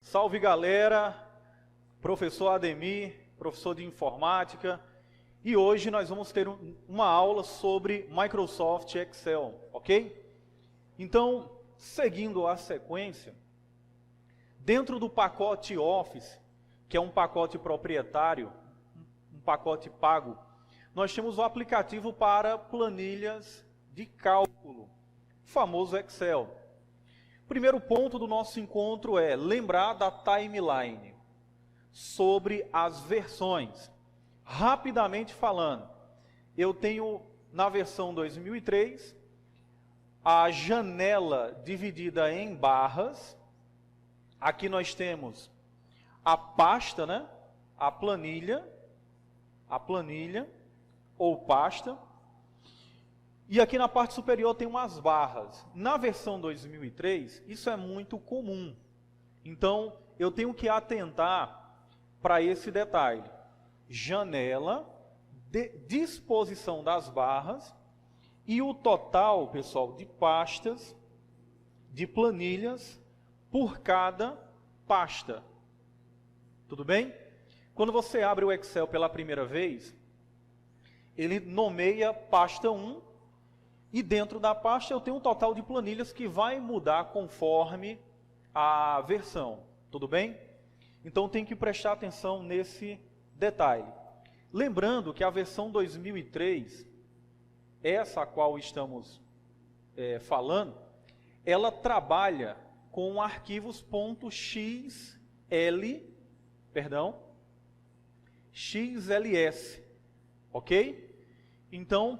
Salve galera, professor Ademir, professor de informática, e hoje nós vamos ter uma aula sobre Microsoft Excel, ok? Então, seguindo a sequência, dentro do pacote Office, que é um pacote proprietário, um pacote pago, nós temos o aplicativo para planilhas de cálculo, o famoso Excel. O primeiro ponto do nosso encontro é lembrar da timeline sobre as versões. Rapidamente falando, eu tenho na versão 2003 a janela dividida em barras. Aqui nós temos a pasta, né? A planilha ou pasta. E aqui na parte superior tem umas barras. Na versão 2003, isso é muito comum. Então, eu tenho que atentar para esse detalhe. Janela, disposição das barras e o total, pessoal, de pastas, de planilhas por cada pasta. Tudo bem? Quando você abre o Excel pela primeira vez, ele nomeia pasta 1, e dentro da pasta eu tenho um total de planilhas que vai mudar conforme a versão. Tudo bem? Então tem que prestar atenção nesse detalhe. Lembrando que a versão 2003, essa a qual estamos falando, ela trabalha com arquivos .xls, ok? Então,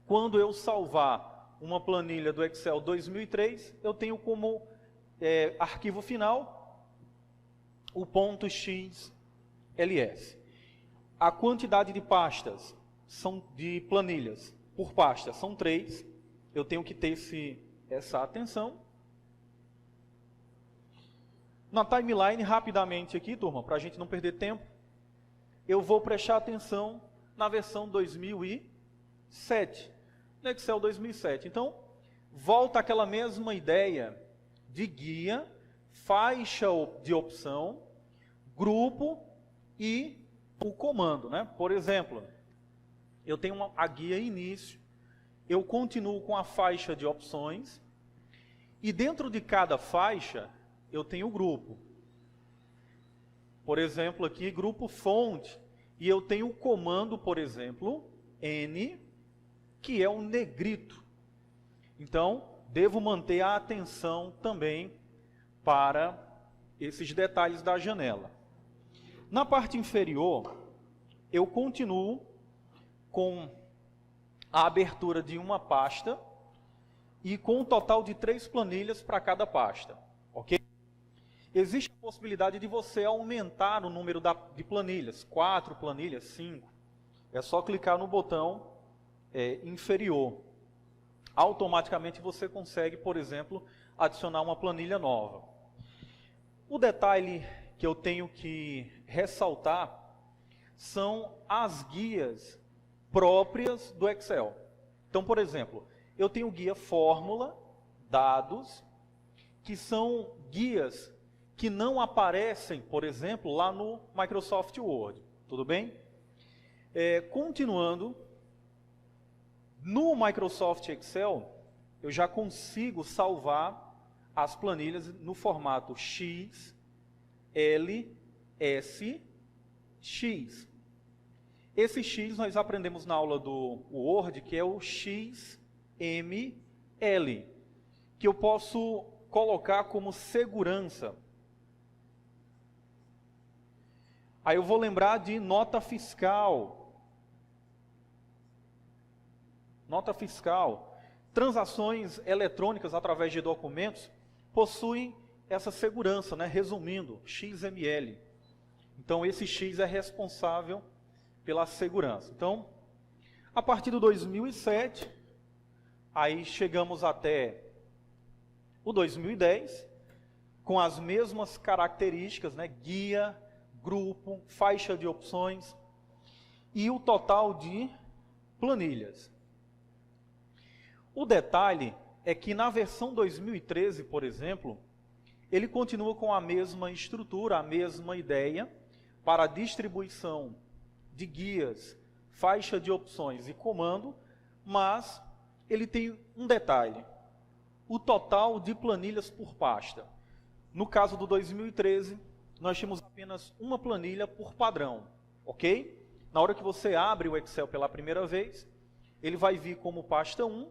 quando eu salvar uma planilha do Excel 2003, eu tenho como arquivo final o .xls. A quantidade de pastas, de planilhas por pasta, são 3. Eu tenho que ter essa atenção. Na timeline, rapidamente aqui, turma, para a gente não perder tempo, eu vou prestar atenção na versão 2007. No Excel 2007. Então, volta aquela mesma ideia de guia, faixa de opção, grupo e o comando, né? Por exemplo, eu tenho a guia início, eu continuo com a faixa de opções e dentro de cada faixa eu tenho o grupo. Por exemplo, aqui grupo fonte e eu tenho o comando, por exemplo, N, que é um negrito. Então, devo manter a atenção também para esses detalhes da janela. Na parte inferior, eu continuo com a abertura de uma pasta e com um total de 3 planilhas para cada pasta, ok? Existe a possibilidade de você aumentar o número de planilhas, 4 planilhas, 5. É só clicar no botão inferior. Automaticamente você consegue, por exemplo, adicionar uma planilha nova. O detalhe que eu tenho que ressaltar são as guias próprias do Excel. Então, por exemplo, eu tenho guia fórmula, dados, que são guias que não aparecem, por exemplo, lá no Microsoft Word. Tudo bem? Continuando, no Microsoft Excel, eu já consigo salvar as planilhas no formato X, L, S, X. Esse X nós aprendemos na aula do Word, que é o XML, que eu posso colocar como segurança. Aí eu vou lembrar de nota fiscal. Nota fiscal, transações eletrônicas através de documentos possuem essa segurança, né? Resumindo, XML. Então, esse X é responsável pela segurança. Então, a partir do 2007, aí chegamos até o 2010, com as mesmas características, né? Guia, grupo, faixa de opções e o total de planilhas. O detalhe é que na versão 2013, por exemplo, ele continua com a mesma estrutura, a mesma ideia para a distribuição de guias, faixa de opções e comando, mas ele tem um detalhe: o total de planilhas por pasta. No caso do 2013, nós tínhamos apenas uma planilha por padrão, ok? Na hora que você abre o Excel pela primeira vez, ele vai vir como pasta 1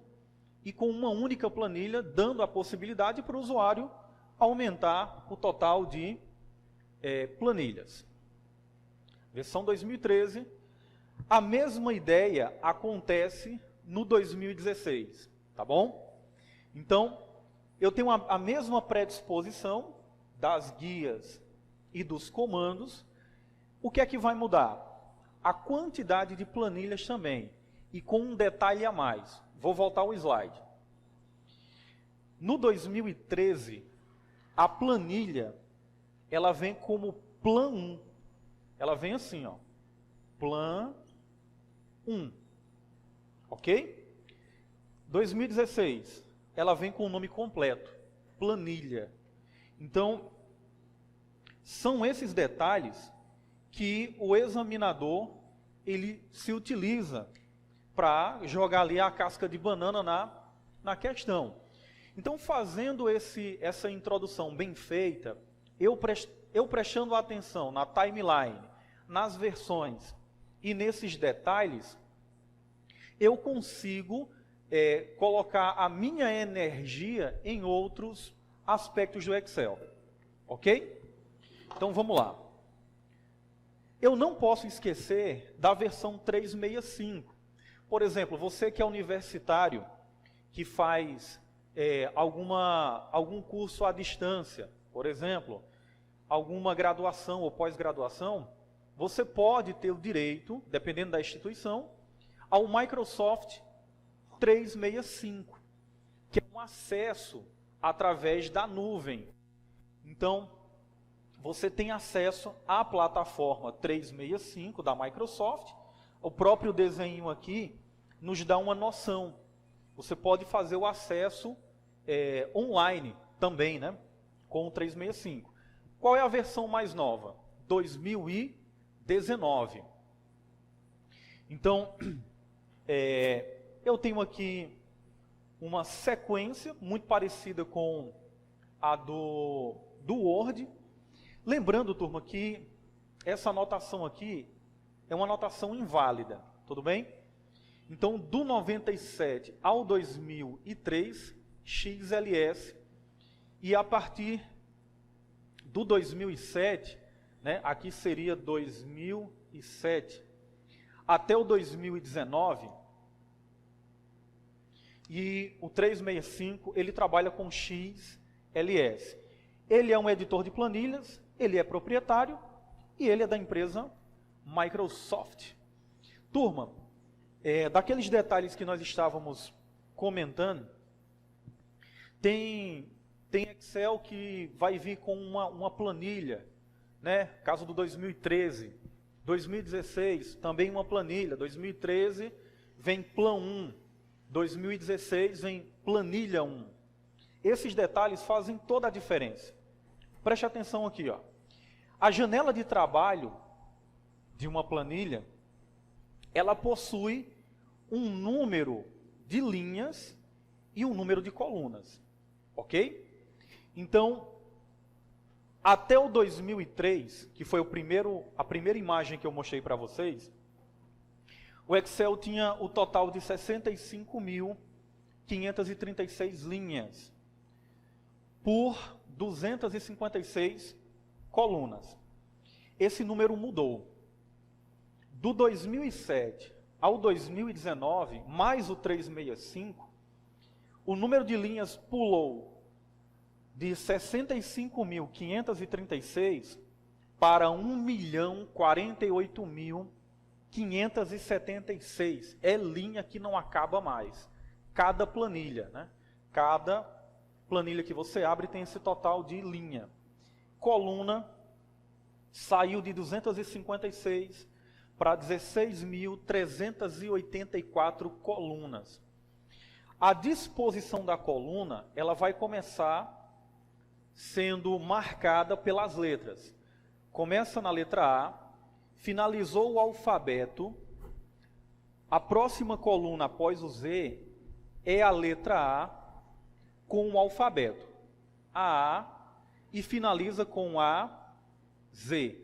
e com uma única planilha, dando a possibilidade para o usuário aumentar o total de planilhas. Versão 2013, a mesma ideia acontece no 2016, tá bom? Então, eu tenho a mesma predisposição das guias e dos comandos. O que é que vai mudar? A quantidade de planilhas também, e com um detalhe a mais. Vou voltar ao slide. No 2013, a planilha, ela vem como Plan 1. Ela vem assim, ó, Plan 1, ok? 2016, ela vem com o nome completo, planilha. Então, são esses detalhes que o examinador, ele se utiliza para jogar ali a casca de banana na questão. Então, fazendo essa introdução bem feita, eu prestando atenção na timeline, nas versões e nesses detalhes, eu consigo colocar a minha energia em outros aspectos do Excel, ok? Então, vamos lá. Eu não posso esquecer da versão 365. Por exemplo, você que é universitário, que faz algum curso à distância, por exemplo, alguma graduação ou pós-graduação, você pode ter o direito, dependendo da instituição, ao Microsoft 365, que é um acesso através da nuvem. Então, você tem acesso à plataforma 365 da Microsoft. O próprio desenho aqui nos dá uma noção. Você pode fazer o acesso online também, né, com o 365. Qual é a versão mais nova? 2019. Então, eu tenho aqui uma sequência muito parecida com a do Word. Lembrando, turma, que essa anotação aqui é uma anotação inválida, tudo bem? Então, do 97 ao 2003, XLS, e a partir do 2007, né, aqui seria 2007, até o 2019, e o 365, ele trabalha com XLS. Ele é um editor de planilhas, ele é proprietário e ele é da empresa Microsoft. Turma, daqueles detalhes que nós estávamos comentando, tem Excel que vai vir com uma planilha, né? Caso do 2013, 2016 também uma planilha, 2013 vem Plan 1, 2016 vem Planilha 1. Esses detalhes fazem toda a diferença. Preste atenção aqui, ó. A janela de trabalho de uma planilha, ela possui um número de linhas e um número de colunas, ok? Então, até o 2003, que foi a primeira imagem que eu mostrei para vocês, o Excel tinha o total de 65.536 linhas por 256 colunas. Esse número mudou. Do 2007 ao 2019, mais o 365, o número de linhas pulou de 65.536 para 1.048.576. É linha que não acaba mais. Cada planilha, né? Cada planilha que você abre tem esse total de linha. Coluna saiu de 256 para 16.384 colunas. A disposição da coluna, ela vai começar sendo marcada pelas letras. Começa na letra A, finalizou o alfabeto, a próxima coluna após o Z é a letra A com o alfabeto. A e finaliza com A, Z.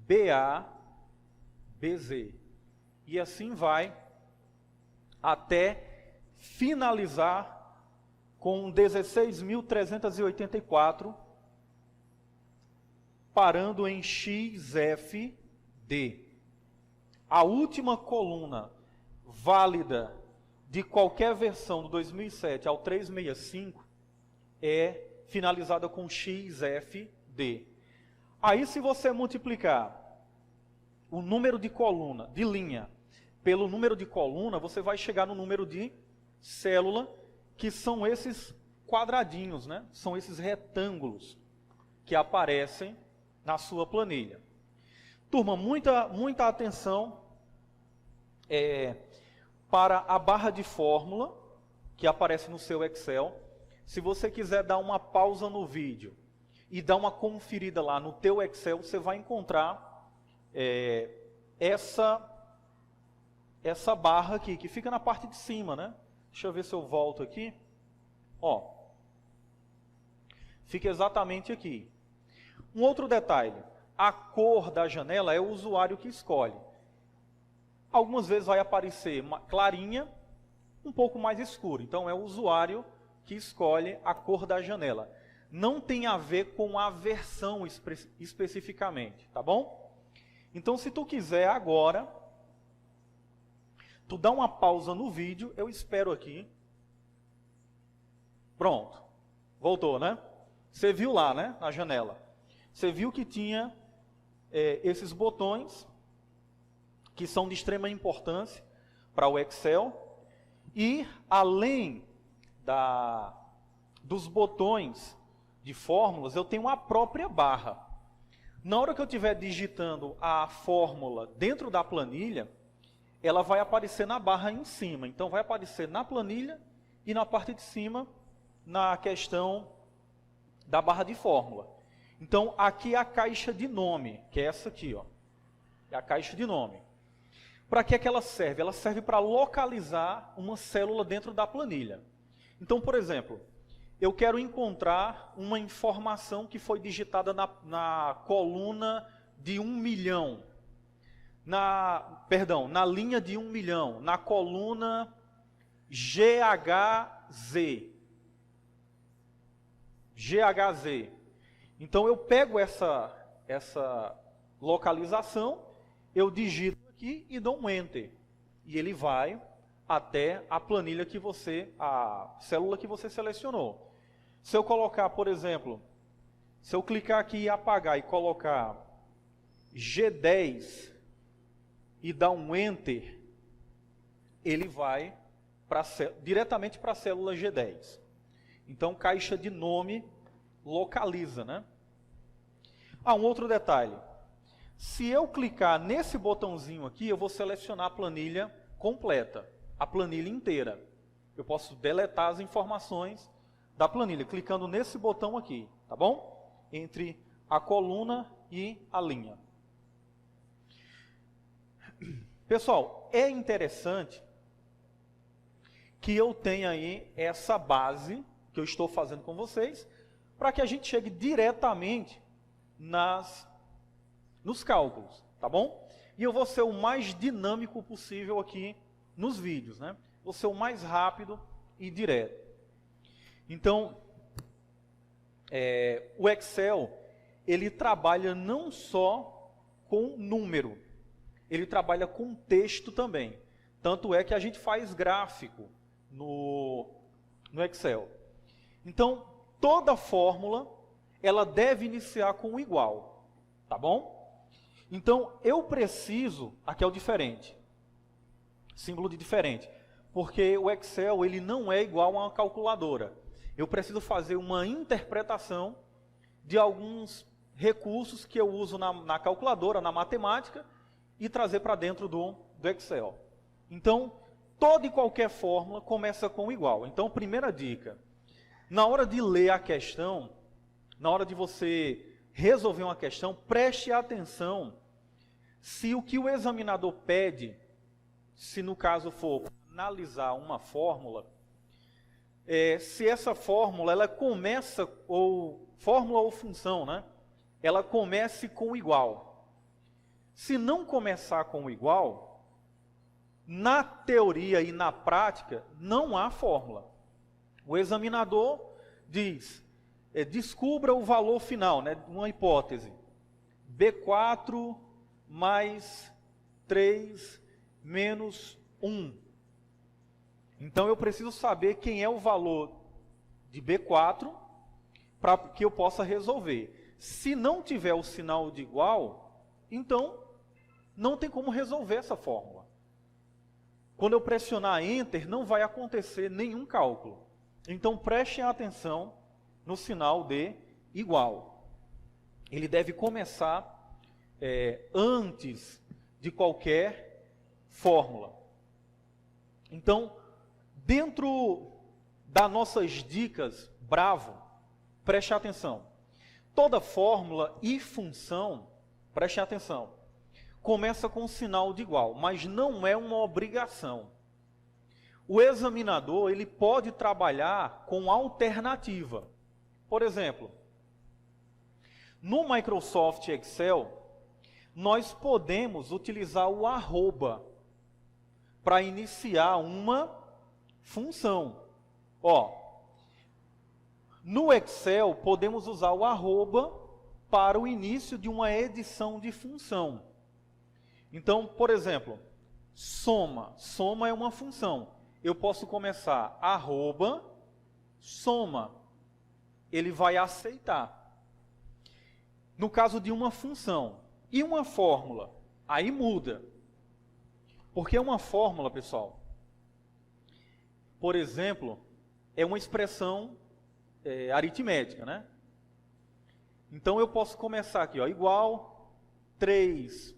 BA, BZ. E assim vai até finalizar com 16.384, parando em XFD. A última coluna válida de qualquer versão do 2007 ao 365 é finalizada com XFD. Aí, se você multiplicar o número de coluna, de linha, pelo número de coluna, você vai chegar no número de célula, que são esses quadradinhos, né? São esses retângulos que aparecem na sua planilha. Turma, muita atenção para a barra de fórmula que aparece no seu Excel. Se você quiser dar uma pausa no vídeo e dar uma conferida lá no teu Excel, você vai encontrar essa barra aqui, que fica na parte de cima, né? Deixa eu ver se eu volto aqui. Ó, fica exatamente aqui. Um outro detalhe, a cor da janela é o usuário que escolhe. Algumas vezes vai aparecer clarinha, um pouco mais escuro. Então é o usuário que escolhe a cor da janela. Não tem a ver com a versão especificamente, tá bom? Então, se tu quiser agora, tu dá uma pausa no vídeo, eu espero aqui. Pronto, voltou, né? Você viu lá, né, na janela. Você viu que tinha esses botões, que são de extrema importância para o Excel. E, além dos botões de fórmulas, eu tenho a própria barra. Na hora que eu estiver digitando a fórmula dentro da planilha, ela vai aparecer na barra em cima. Então, vai aparecer na planilha e na parte de cima, na questão da barra de fórmula. Então, aqui é a caixa de nome, que é essa aqui, ó. É a caixa de nome. Para que ela serve? Ela serve para localizar uma célula dentro da planilha. Então, por exemplo, eu quero encontrar uma informação que foi digitada na coluna de 1 milhão. Na linha de 1 milhão, na coluna GHZ. Então eu pego essa localização, eu digito aqui e dou um Enter. E ele vai até a planilha a célula que você selecionou. Se eu colocar, por exemplo, se eu clicar aqui e apagar e colocar G10 e dar um Enter, ele vai diretamente para a célula G10. Então, caixa de nome localiza, né? Um outro detalhe. Se eu clicar nesse botãozinho aqui, eu vou selecionar a planilha completa, a planilha inteira. Eu posso deletar as informações da planilha, clicando nesse botão aqui, tá bom? Entre a coluna e a linha. Pessoal, é interessante que eu tenha aí essa base que eu estou fazendo com vocês, para que a gente chegue diretamente nos cálculos, tá bom? E eu vou ser o mais dinâmico possível aqui nos vídeos, né? Vou ser o mais rápido e direto. Então, o Excel, ele trabalha não só com número, ele trabalha com texto também. Tanto é que a gente faz gráfico no Excel. Então, toda fórmula, ela deve iniciar com o igual, tá bom? Então, eu preciso, aqui é o diferente, símbolo de diferente, porque o Excel, ele não é igual a uma calculadora. Eu preciso fazer uma interpretação de alguns recursos que eu uso na calculadora, na matemática, e trazer para dentro do Excel. Então, toda e qualquer fórmula começa com igual. Então, primeira dica, na hora de ler a questão, na hora de você resolver uma questão, preste atenção se o que o examinador pede, se no caso for analisar uma fórmula, se essa fórmula, ela começa, fórmula ou função, né? Ela comece com igual. Se não começar com igual, na teoria e na prática, não há fórmula. O examinador diz, descubra o valor final, né? Uma hipótese, B4 mais 3 menos 1. Então eu preciso saber quem é o valor de B4 para que eu possa resolver. Se não tiver o sinal de igual, então não tem como resolver essa fórmula. Quando eu pressionar Enter, não vai acontecer nenhum cálculo. Então prestem atenção no sinal de igual. Ele deve começar antes de qualquer fórmula. Então, dentro das nossas dicas, bravo, preste atenção. Toda fórmula e função, preste atenção, começa com um sinal de igual, mas não é uma obrigação. O examinador, ele pode trabalhar com alternativa. Por exemplo, no Microsoft Excel, nós podemos utilizar o arroba para iniciar uma função. No Excel, podemos usar o arroba para o início de uma edição de função. Então, por exemplo, soma. Soma é uma função. Eu posso começar arroba soma. Ele vai aceitar. No caso de uma função e uma fórmula, aí muda. Porque uma fórmula, pessoal, por exemplo, é uma expressão aritmética, né? Então eu posso começar aqui, igual 3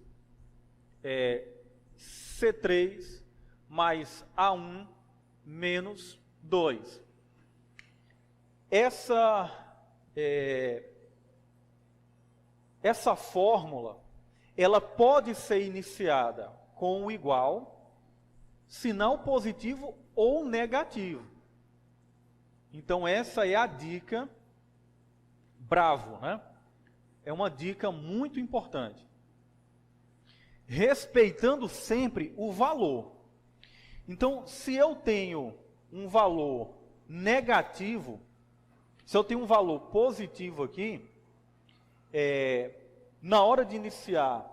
C3 mais A1 menos 2. Essa fórmula, ela pode ser iniciada com o igual, sinal positivo ou negativo. Então essa é a dica bravo, né? É uma dica muito importante. Respeitando sempre o valor. Então, se eu tenho um valor negativo, se eu tenho um valor positivo aqui, na hora de iniciar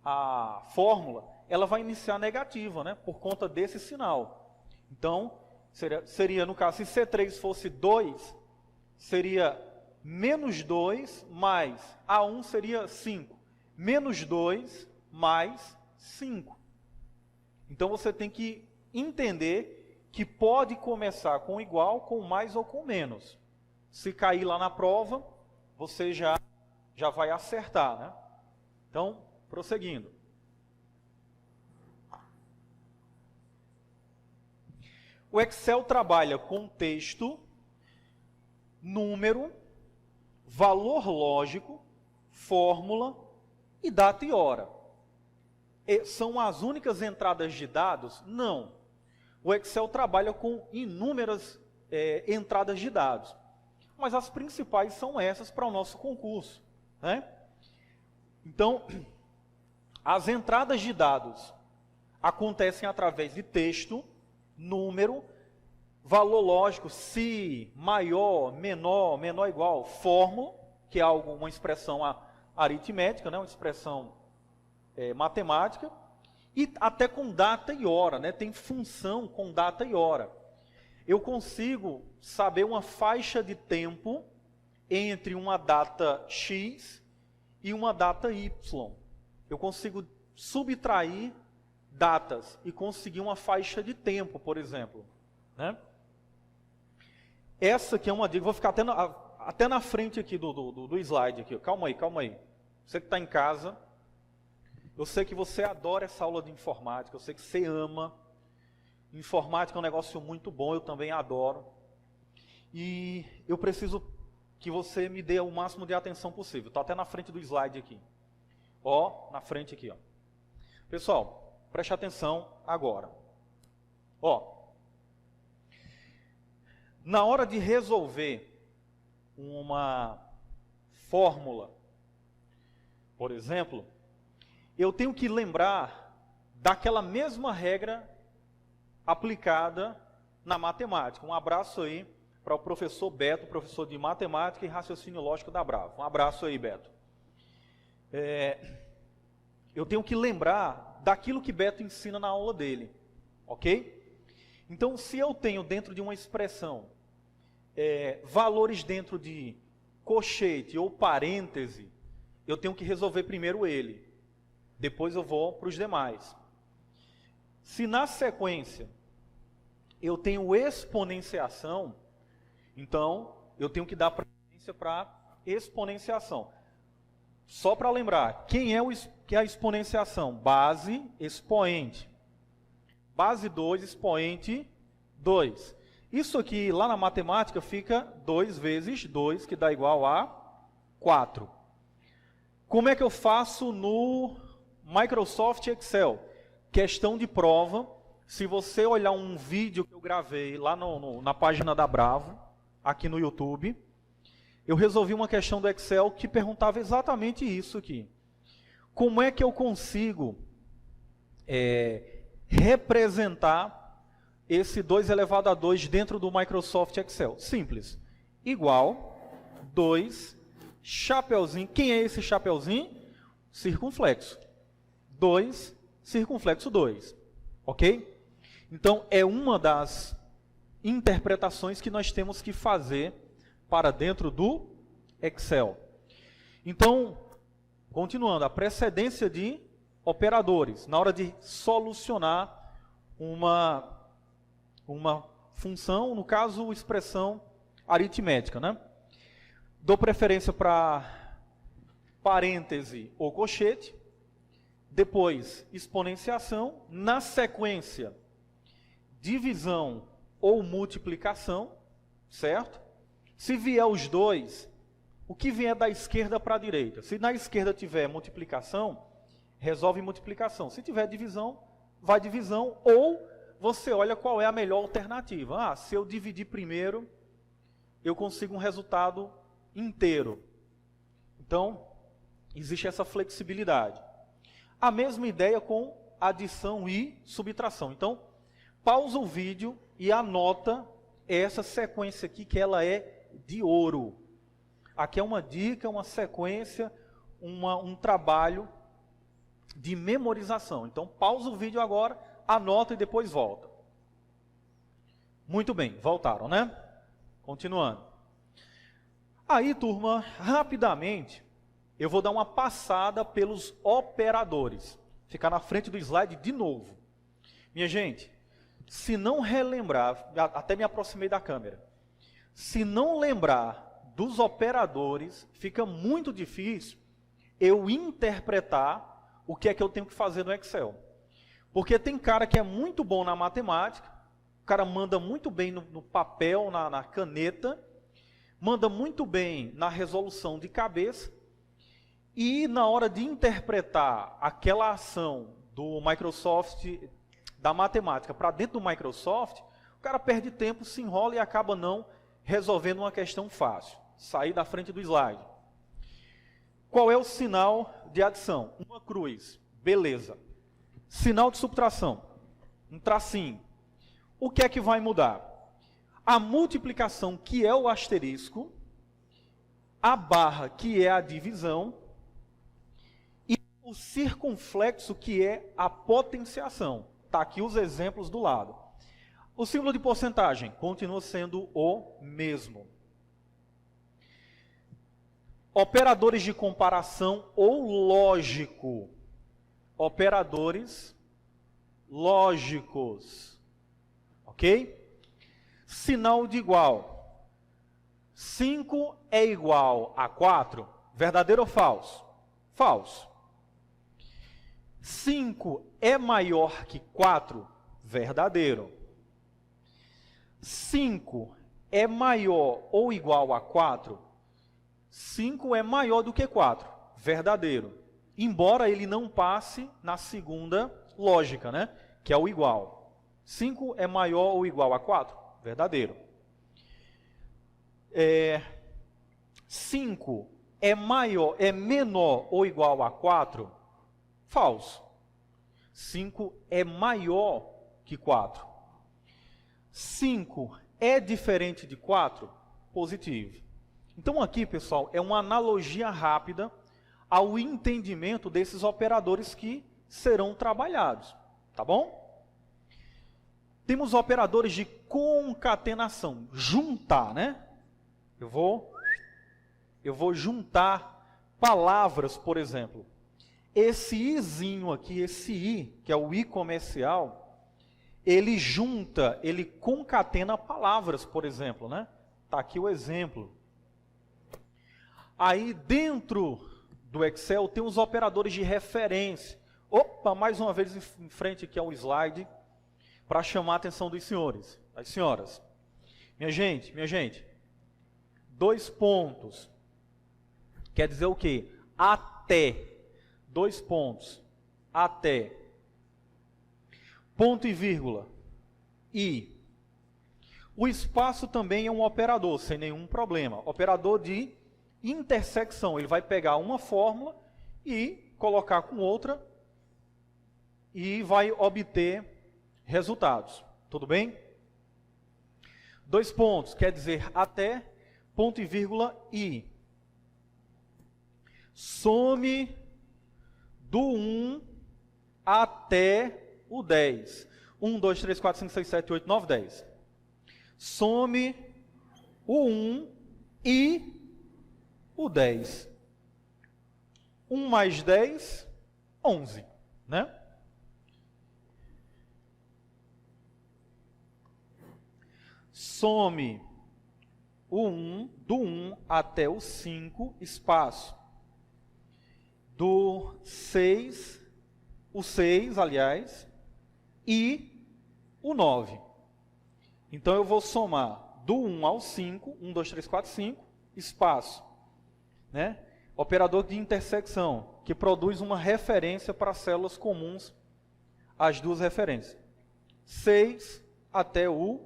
a fórmula, ela vai iniciar negativa, né? Por conta desse sinal. Então, seria no caso, se C3 fosse 2, seria menos 2 mais A1 seria 5. Menos 2 mais 5. Então, você tem que entender que pode começar com igual, com mais ou com menos. Se cair lá na prova, você já vai acertar, né? Então, prosseguindo. O Excel trabalha com texto, número, valor lógico, fórmula e data e hora. São as únicas entradas de dados? Não. O Excel trabalha com inúmeras entradas de dados. Mas as principais são essas para o nosso concurso, né? Então, as entradas de dados acontecem através de texto, número, valor lógico, se, maior, menor, menor igual, fórmula, que é uma expressão aritmética, né? Uma expressão matemática, e até com data e hora, né? Tem função com data e hora. Eu consigo saber uma faixa de tempo entre uma data X e uma data Y. Eu consigo subtrair datas e conseguir uma faixa de tempo, por exemplo, né? Essa aqui é uma dica, vou ficar até na frente aqui do slide. Aqui. Calma aí. Você que está em casa, eu sei que você adora essa aula de informática, eu sei que você ama. Informática é um negócio muito bom, eu também adoro. E eu preciso que você me dê o máximo de atenção possível. Estou até na frente do slide aqui. Ó, na frente aqui, ó. Pessoal, preste atenção agora. Ó, na hora de resolver uma fórmula, por exemplo, eu tenho que lembrar daquela mesma regra aplicada na matemática. Um abraço aí para o professor Beto, professor de matemática e raciocínio lógico da Bravo. Um abraço aí, Beto. Eu tenho que lembrar daquilo que Beto ensina na aula dele, ok? Então, se eu tenho dentro de uma expressão valores dentro de colchete ou parêntese, eu tenho que resolver primeiro ele. Depois eu vou para os demais. Se na sequência eu tenho exponenciação, então eu tenho que dar preferência para exponenciação. Só para lembrar, quem é a exponenciação? Base, expoente. Base 2, expoente 2. Isso aqui, lá na matemática, fica 2 vezes 2, que dá igual a 4. Como é que eu faço no Microsoft Excel? Questão de prova. Se você olhar um vídeo que eu gravei lá na página da Bravo, aqui no YouTube, eu resolvi uma questão do Excel que perguntava exatamente isso aqui. Como é que eu consigo representar esse 2 elevado a 2 dentro do Microsoft Excel? Simples. Igual 2, chapeuzinho. Quem é esse chapeuzinho? Circunflexo. 2, circunflexo 2. Ok? Então, é uma das interpretações que nós temos que fazer para dentro do Excel. Então, continuando, a precedência de operadores, na hora de solucionar uma função, no caso, expressão aritmética, né? Dou preferência para parêntese ou colchete, depois exponenciação, na sequência, divisão ou multiplicação, certo? Se vier os dois, o que vier da esquerda para a direita? Se na esquerda tiver multiplicação, resolve multiplicação. Se tiver divisão, vai divisão, ou você olha qual é a melhor alternativa. Se eu dividir primeiro, eu consigo um resultado inteiro. Então, existe essa flexibilidade. A mesma ideia com adição e subtração. Então, pausa o vídeo e anota essa sequência aqui, que ela é de ouro. Aqui é uma dica, uma sequência, um trabalho de memorização. Então, pausa o vídeo agora, anota e depois volta. Muito bem, voltaram, né? Continuando. Aí, turma, rapidamente, eu vou dar uma passada pelos operadores. Ficar na frente do slide de novo. Minha gente, se não relembrar, até me aproximei da câmera. Se não lembrar dos operadores, fica muito difícil eu interpretar o que é que eu tenho que fazer no Excel. Porque tem cara que é muito bom na matemática, o cara manda muito bem no papel, na caneta, manda muito bem na resolução de cabeça, e na hora de interpretar aquela ação do Microsoft, da matemática, para dentro do Microsoft, o cara perde tempo, se enrola e acaba não resolvendo uma questão fácil. Sair da frente do slide. Qual é o sinal de adição? Uma cruz. Beleza. Sinal de subtração. Um tracinho. O que é que vai mudar? A multiplicação, que é o asterisco, a barra, que é a divisão, e o circunflexo, que é a potenciação. Está aqui os exemplos do lado. O símbolo de porcentagem continua sendo o mesmo. Operadores de comparação ou lógico. Operadores lógicos. Ok? Sinal de igual. 5 é igual a 4. Verdadeiro ou falso? Falso. 5 é maior que 4? Verdadeiro. 5 é maior ou igual a 4? 5 é maior do que 4, verdadeiro. Embora ele não passe na segunda lógica, né? Que é o igual. 5 é maior ou igual a 4? Verdadeiro. 5 é menor ou igual a 4? Falso. 5 é maior que 4. 5 é diferente de 4? Positivo. Então aqui, pessoal, é uma analogia rápida ao entendimento desses operadores que serão trabalhados. Tá bom? Temos operadores de concatenação, juntar, né? Eu vou juntar palavras, por exemplo. Esse izinho aqui, esse i, que é o i comercial, ele junta, ele concatena palavras, por exemplo, né? Tá aqui o exemplo. Aí dentro do Excel tem os operadores de referência. Opa, mais uma vez em frente aqui ao slide, para chamar a atenção dos senhores, das senhoras. Minha gente, 2 pontos. Quer dizer o quê? Até. 2 pontos. Até. Ponto e vírgula. E. O espaço também é um operador, sem nenhum problema. Operador de intersecção. Ele vai pegar uma fórmula e colocar com outra e vai obter resultados. Tudo bem? 2 pontos, quer dizer até, ponto e vírgula, e. Some do 1 até o 10. 1, 2, 3, 4, 5, 6, 7, 8, 9, 10. Some o 1 e o 10. 1 mais 10, 11, né? Some o 1, do 1 até o 5, espaço. Do 6, o 6, aliás, e o 9. Então eu vou somar do 1 ao 5, 1, 2, 3, 4, 5, espaço, né? Operador de intersecção, que produz uma referência para células comuns às duas referências. 6 até o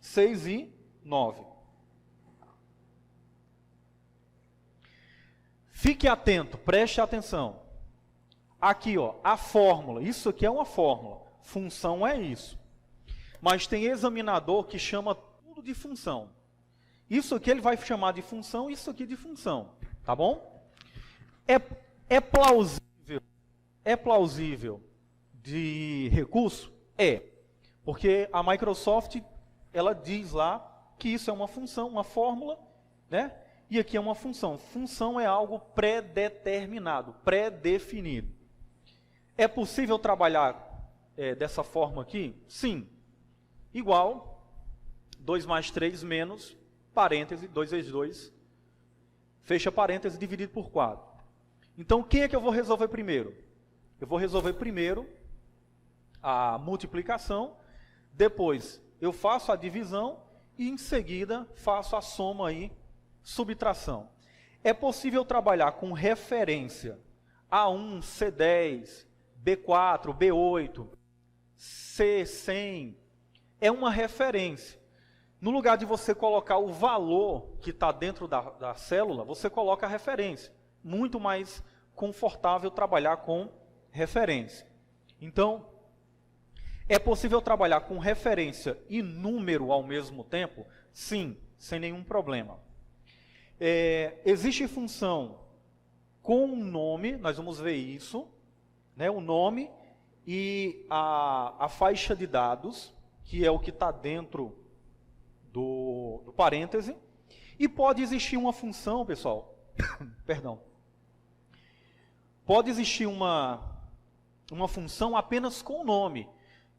6 e 9. Fique atento, preste atenção. Aqui, ó, a fórmula. Isso aqui é uma fórmula. Função é isso. Mas tem examinador que chama tudo de função. Isso aqui ele vai chamar de função, isso aqui de função. Tá bom? É plausível de recurso? É. Porque a Microsoft, ela diz lá que isso é uma função, uma fórmula, né? E aqui é uma função. Função é algo pré-determinado, pré-definido. É possível trabalhar dessa forma aqui? Sim. Igual, 2 mais 3 menos, parêntese, 2 vezes 2, fecha parêntese, dividido por 4. Então, quem é que eu vou resolver primeiro? Eu vou resolver primeiro a multiplicação, depois eu faço a divisão e em seguida faço a soma aí, subtração. É possível trabalhar com referência A1, C10, B4, B8, C100. É uma referência. No lugar de você colocar o valor que está dentro da célula, você coloca a referência. Muito mais confortável trabalhar com referência. Então, é possível trabalhar com referência e número ao mesmo tempo? Sim, sem nenhum problema. Existe função com um nome, nós vamos ver isso, né, o nome e a faixa de dados, que é o que está dentro do parêntese, e pode existir uma função, pessoal, perdão, pode existir uma função apenas com o nome,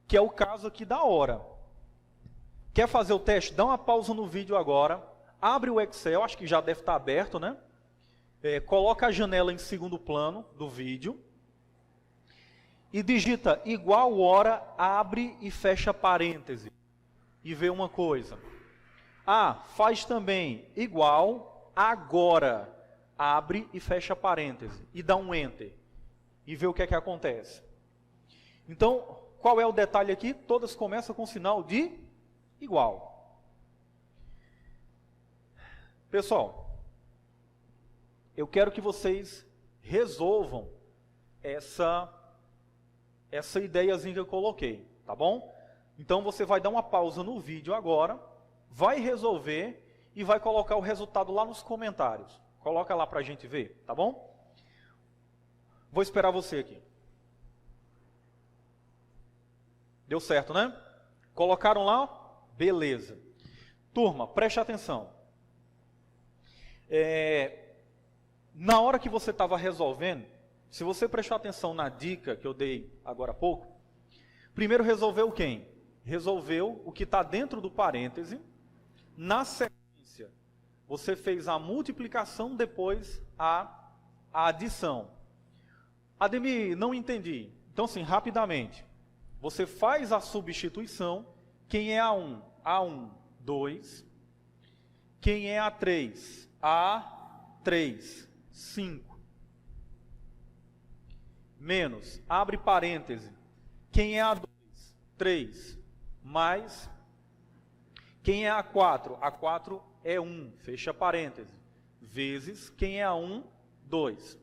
que é o caso aqui da hora. Quer fazer o teste? Dá uma pausa no vídeo agora, abre o Excel, acho que já deve estar aberto, né? Coloca a janela em segundo plano do vídeo e digita igual hora, abre e fecha parêntese. e vê uma coisa. Faz também igual, agora, abre e fecha parêntese, e dá um enter, e vê o que é que acontece. Então, qual é o detalhe aqui? Todas começam com sinal de igual. Pessoal, eu quero que vocês resolvam essa ideiazinha que eu coloquei, tá bom? Então você vai dar uma pausa no vídeo agora, vai resolver e vai colocar o resultado lá nos comentários. Coloca lá pra gente ver, tá bom? Vou esperar você aqui. Deu certo, né? Colocaram lá? Beleza. Turma, preste atenção. Na hora que você estava resolvendo, se você prestar atenção na dica que eu dei agora há pouco, primeiro resolveu quem? Resolveu o que está dentro do parêntese. Na sequência, você fez a multiplicação, depois a adição. Ademir, não entendi. Então, sim, rapidamente. Você faz a substituição. Quem é A1? A1, 2. Quem é A3? A3, 5. Menos, abre parêntese. Quem é A2? 3. Mais. Quem é A4? A4 é 1, fecha parêntese. Vezes, quem é A1? 2.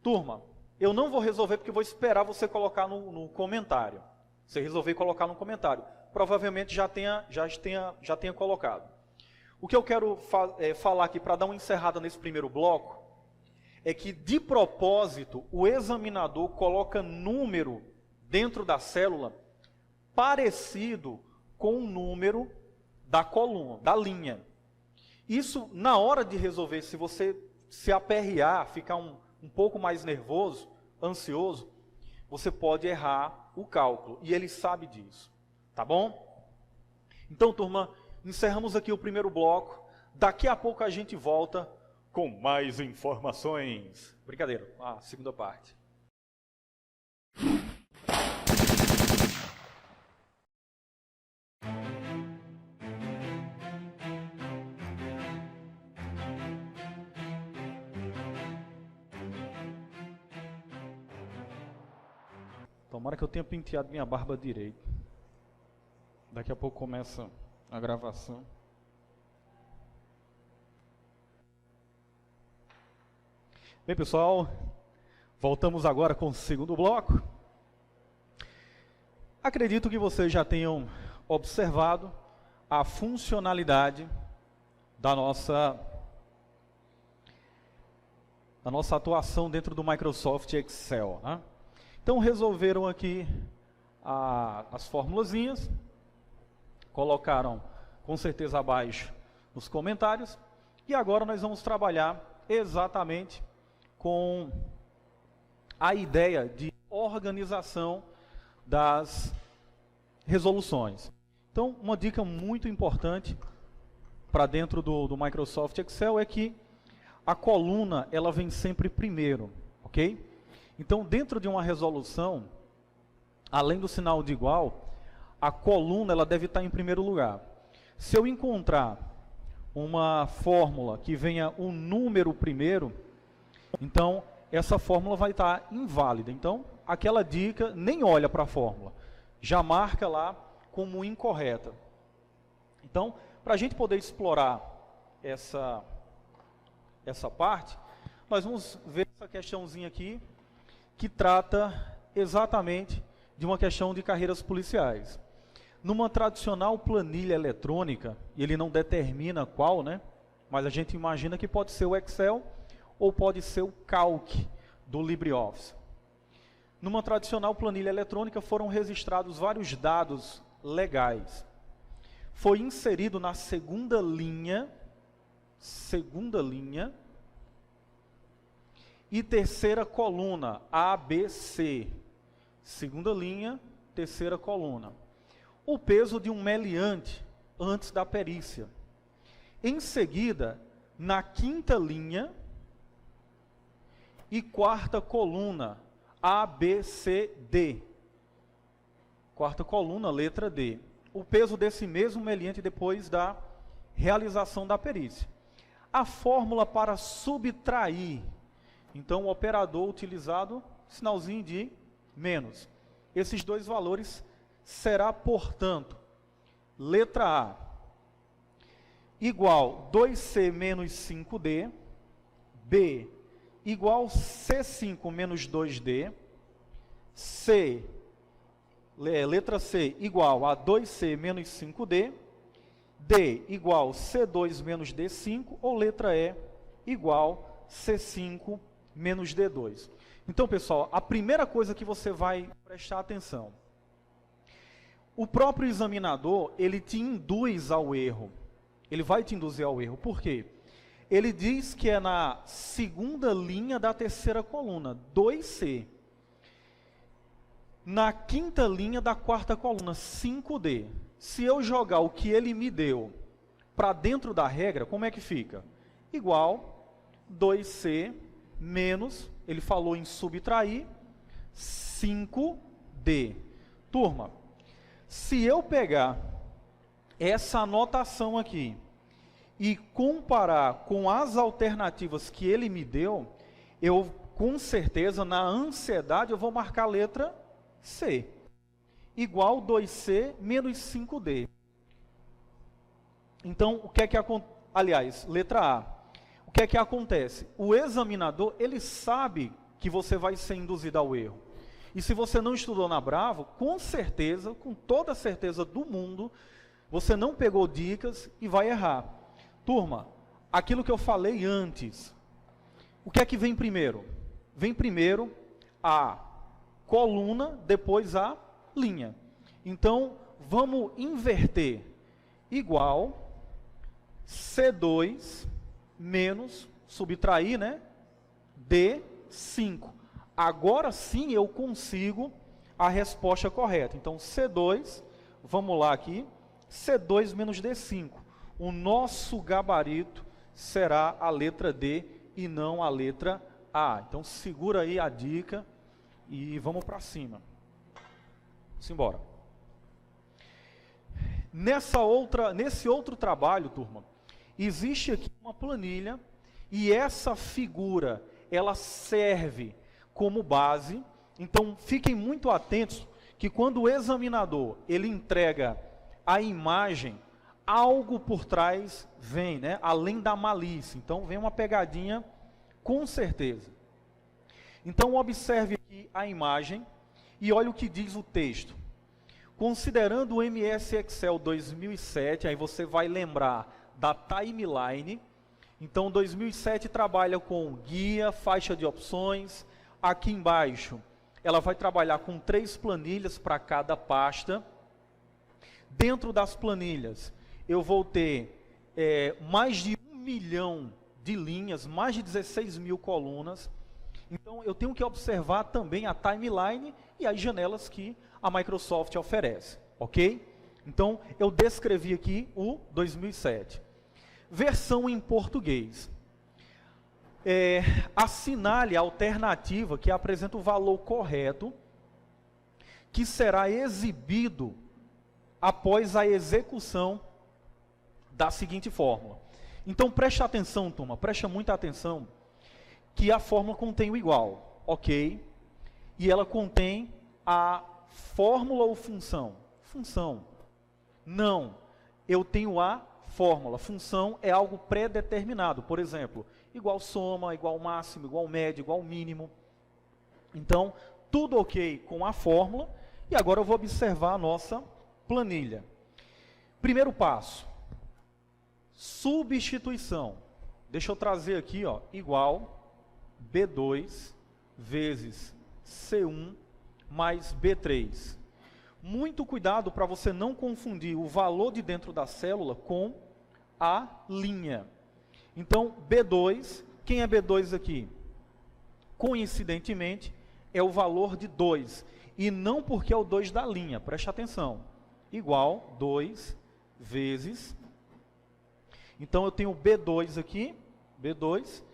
Turma, eu não vou resolver porque eu vou esperar você colocar no comentário. Você resolver colocar no comentário. Provavelmente já tenha colocado. O que eu quero falar aqui para dar uma encerrada nesse primeiro bloco é que, de propósito, o examinador coloca número dentro da célula parecido com o número da coluna, da linha. Isso, na hora de resolver, se você se aperrear, ficar um pouco mais nervoso, ansioso, você pode errar o cálculo, e ele sabe disso, tá bom? Então, turma, encerramos aqui o primeiro bloco. Daqui a pouco a gente volta com mais informações. Brincadeira, a segunda parte. Tomara que eu tenha penteado minha barba direito. Daqui a pouco começa a gravação. Bem, pessoal, voltamos agora com o segundo bloco. Acredito que vocês já tenham observado a funcionalidade da nossa atuação dentro do Microsoft Excel, né? Então, resolveram aqui as formulazinhas, colocaram com certeza abaixo nos comentários, e agora nós vamos trabalhar exatamente com a ideia de organização das resoluções. Então, uma dica muito importante para dentro do Microsoft Excel é que a coluna ela vem sempre primeiro, ok? Então, dentro de uma resolução, além do sinal de igual, a coluna ela deve estar em primeiro lugar. Se eu encontrar uma fórmula que venha um número primeiro, então essa fórmula vai estar inválida. Então, aquela dica, nem olha para a fórmula, já marca lá como incorreta. Então, para a gente poder explorar essa parte, nós vamos ver essa questãozinha aqui, que trata exatamente de uma questão de carreiras policiais. Numa tradicional planilha eletrônica, e ele não determina qual, né? Mas a gente imagina que pode ser o Excel ou pode ser o Calc do LibreOffice. Numa tradicional planilha eletrônica foram registrados vários dados legais. Foi inserido na segunda linha e terceira coluna, ABC. Segunda linha, terceira coluna. O peso de um meliante antes da perícia. Em seguida, na quinta linha e quarta coluna, ABCD. Quarta coluna, letra D. o peso desse mesmo meliante depois da realização da perícia. A fórmula para subtrair, então o operador utilizado, sinalzinho de menos. Esses dois valores será, portanto, letra A, igual 2C menos 5D, B, igual C5 menos 2D, C, letra C, igual a 2C menos 5D, D, igual C2 menos D5, ou letra E, igual C5 menos D2. Então, pessoal, a primeira coisa que você vai prestar atenção, o próprio examinador, ele te induz ao erro. Ele vai te induzir ao erro. Por quê? Ele diz que é na segunda linha da terceira coluna, 2C. Na quinta linha da quarta coluna, 5D. Se eu jogar o que ele me deu para dentro da regra, como é que fica? Igual 2C menos, ele falou em subtrair, 5D. Turma, se eu pegar essa anotação aqui e comparar com as alternativas que ele me deu, eu, com certeza, na ansiedade, eu vou marcar a letra C. Igual 2C menos 5D. Então, o que é que acontece? Aliás, letra A. O que é que acontece? O examinador, ele sabe que você vai ser induzido ao erro. E se você não estudou na Bravo, com certeza, com toda a certeza do mundo, você não pegou dicas e vai errar. Turma, aquilo que eu falei antes, o que é que vem primeiro? Vem primeiro a coluna, depois a linha. Então, vamos inverter. Igual C2 menos, subtrair, né? D5. Agora sim eu consigo a resposta correta. Então, C2, vamos lá aqui, C2 menos D5. O nosso gabarito será a letra D e não a letra A. Então, segura aí a dica e vamos para cima. Simbora. Nesse outro trabalho, turma, existe aqui uma planilha e essa figura, ela serve como base. Então, fiquem muito atentos que quando o examinador, ele entrega a imagem, algo por trás vem, né? Além da malícia. Então, vem uma pegadinha com certeza. Então, observe aqui a imagem e olha o que diz o texto. Considerando o MS Excel 2007, aí você vai lembrar da timeline. Então, 2007 trabalha com guia, faixa de opções. Aqui embaixo, ela vai trabalhar com 3 planilhas para cada pasta. Dentro das planilhas, eu vou ter mais de 1 milhão de linhas, mais de 16 mil colunas. Então, eu tenho que observar também a timeline e as janelas que a Microsoft oferece, ok? Então, eu descrevi aqui o 2007. Versão em português. Assinale a alternativa que apresenta o valor correto, que será exibido após a execução da seguinte fórmula. Então, preste atenção, turma, preste muita atenção, que a fórmula contém o igual, ok? E ela contém a fórmula ou função? Função. Não, eu tenho a fórmula. Função é algo pré-determinado, por exemplo, igual soma, igual máximo, igual médio, igual mínimo. Então, tudo ok com a fórmula, e agora eu vou observar a nossa planilha. Primeiro passo, substituição. Deixa eu trazer aqui, ó, igual B2 vezes C1 mais B3. Muito cuidado para você não confundir o valor de dentro da célula com a linha. Então, B2, quem é B2 aqui? Coincidentemente, é o valor de 2, e não porque é o 2 da linha, preste atenção. Igual 2 vezes, então eu tenho B2 aqui, B2,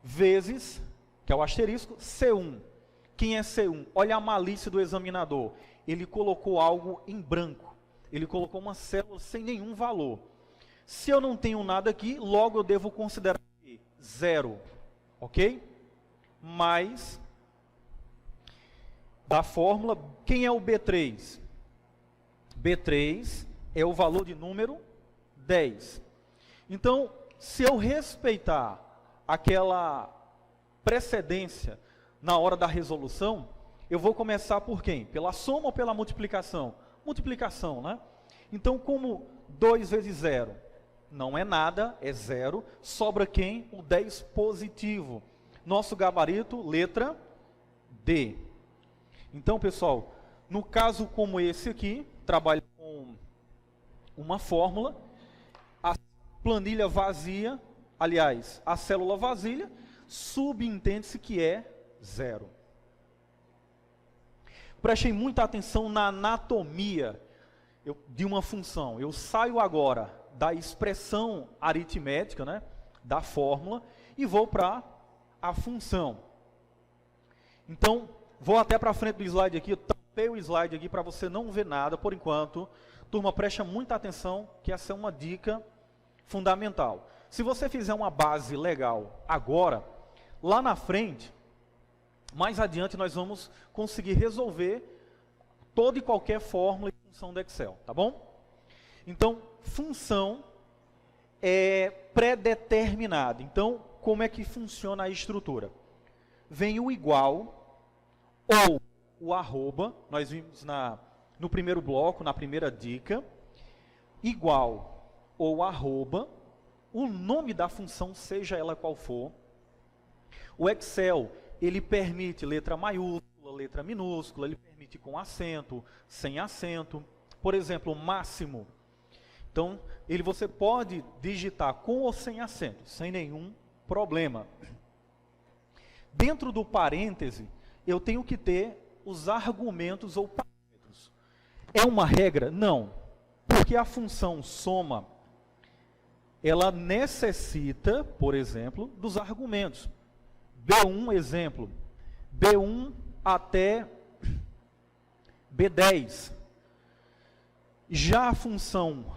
vezes, que é o asterisco, C1. Quem é C1? Olha a malícia do examinador. Ele colocou algo em branco. ele colocou uma célula sem nenhum valor. Se eu não tenho nada aqui, logo eu devo considerar zero, ok? Mais da fórmula, quem é o B3? B3 é o valor de número 10. Então, se eu respeitar aquela precedência na hora da resolução, eu vou começar por quem? Pela soma ou pela multiplicação? Multiplicação, né? Então, como 2 vezes 0 não é nada, é zero, sobra quem? O 10 positivo. Nosso gabarito, letra D. Então, pessoal, no caso como esse aqui, trabalho com uma fórmula, a planilha vazia, aliás, a célula vazia, subentende-se que é zero. Prestem muita atenção na anatomia de uma função. Eu saio agora da expressão aritmética, né, da fórmula, e vou para a função. Então, vou até para frente do slide aqui, eu tampei o slide aqui para você não ver nada por enquanto. Turma, preste muita atenção, que essa é uma dica fundamental. Se você fizer uma base legal agora, lá na frente, mais adiante nós vamos conseguir resolver toda e qualquer fórmula e função do Excel, tá bom? Então, função é pré-determinada. Então, como é que funciona a estrutura? Vem o igual ou o arroba, nós vimos no primeiro bloco, na primeira dica, igual ou arroba, o nome da função, seja ela qual for. O Excel, ele permite letra maiúscula, letra minúscula, ele permite com acento, sem acento. Por exemplo, o máximo. Então, você pode digitar com ou sem acento, sem nenhum problema. Dentro do parêntese, eu tenho que ter os argumentos ou parâmetros. É uma regra? Não. Porque a função soma, ela necessita, por exemplo, dos argumentos. B1, exemplo, B1 até B10. Já a função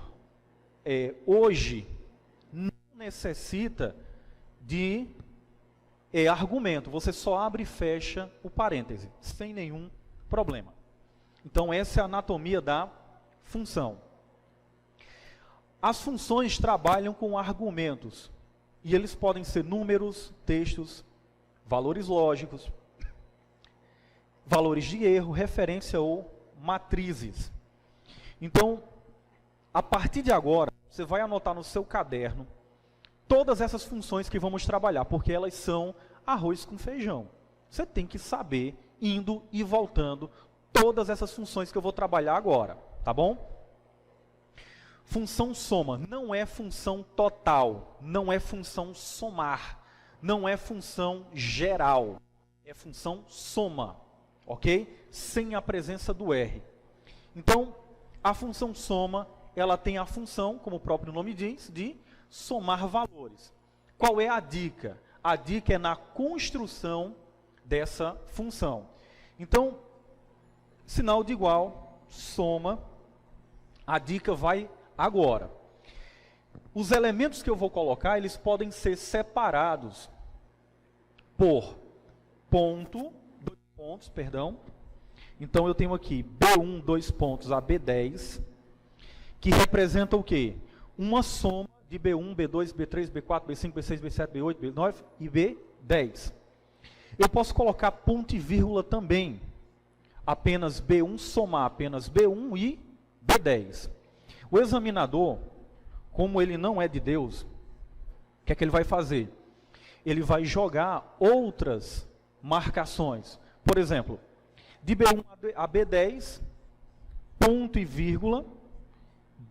hoje não necessita de argumento, você só abre e fecha o parêntese, sem nenhum problema. Então, essa é a anatomia da função. As funções trabalham com argumentos, e eles podem ser números, textos, valores lógicos, valores de erro, referência ou matrizes. Então, a partir de agora, você vai anotar no seu caderno todas essas funções que vamos trabalhar, porque elas são arroz com feijão. Você tem que saber, indo e voltando, todas essas funções que eu vou trabalhar agora, tá bom? Função soma não é função total, não é função somar, não é função geral, é função soma, ok? Sem a presença do R. Então, a função soma, ela tem a função, como o próprio nome diz, de somar valores. Qual é a dica? A dica é na construção dessa função. Então, sinal de igual, soma, a dica vai agora. Os elementos que eu vou colocar, eles podem ser separados por ponto, dois pontos, perdão. Então, eu tenho aqui B1, dois pontos, a B10, que representa o quê? Uma soma de B1, B2, B3, B4, B5, B6, B7, B8, B9 e B10. Eu posso colocar ponto e vírgula também. Apenas B1 somar apenas B1 e B10. O examinador, como ele não é de Deus, o que é que ele vai fazer? Ele vai jogar outras marcações. Por exemplo, de B1 a B10, ponto e vírgula,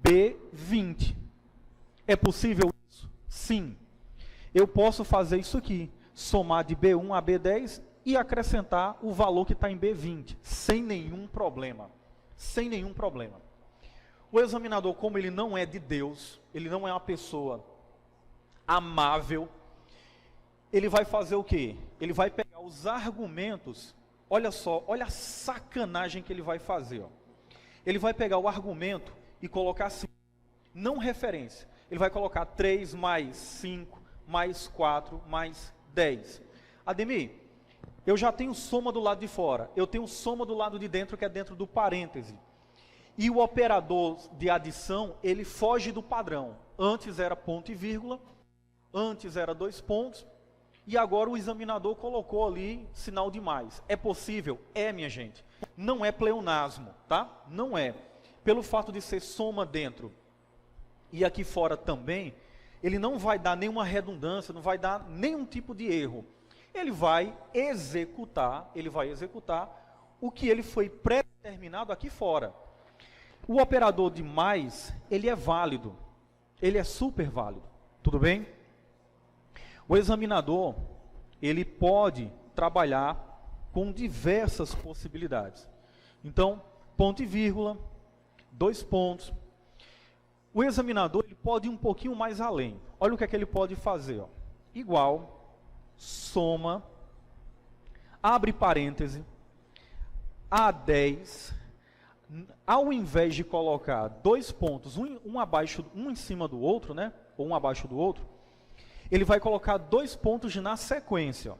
B20. É possível isso? Sim. Eu posso fazer isso aqui, somar de B1 a B10 e acrescentar o valor que está em B20, sem nenhum problema. Sem nenhum problema. O examinador, como ele não é de Deus, ele não é uma pessoa amável, ele vai fazer o quê? Ele vai pegar os argumentos, olha só, olha a sacanagem que ele vai fazer. Ó. Ele vai pegar o argumento e colocar 5. Não referência. Ele vai colocar 3 mais 5 mais 4 mais 10. Ademir, eu já tenho soma do lado de fora. Eu tenho soma do lado de dentro, que é dentro do parêntese. E o operador de adição, ele foge do padrão. Antes era ponto e vírgula, antes era 2 pontos, e agora o examinador colocou ali sinal de mais. É possível? É, minha gente. Não é pleonasmo, tá? Não é. Pelo fato de ser soma dentro e aqui fora também, ele não vai dar nenhuma redundância, não vai dar nenhum tipo de erro. Ele vai executar o que ele foi pré-determinado aqui fora. O operador de mais, ele é válido, ele é super válido, tudo bem? O examinador, ele pode trabalhar com diversas possibilidades. Então, ponto e vírgula, 2 pontos. O examinador, ele pode ir um pouquinho mais além. Olha o que é que ele pode fazer, ó. Igual, soma, abre parêntese, A10, ao invés de colocar 2 pontos, um em cima do outro, né? Ou um abaixo do outro, ele vai colocar 2 pontos na sequência, ó.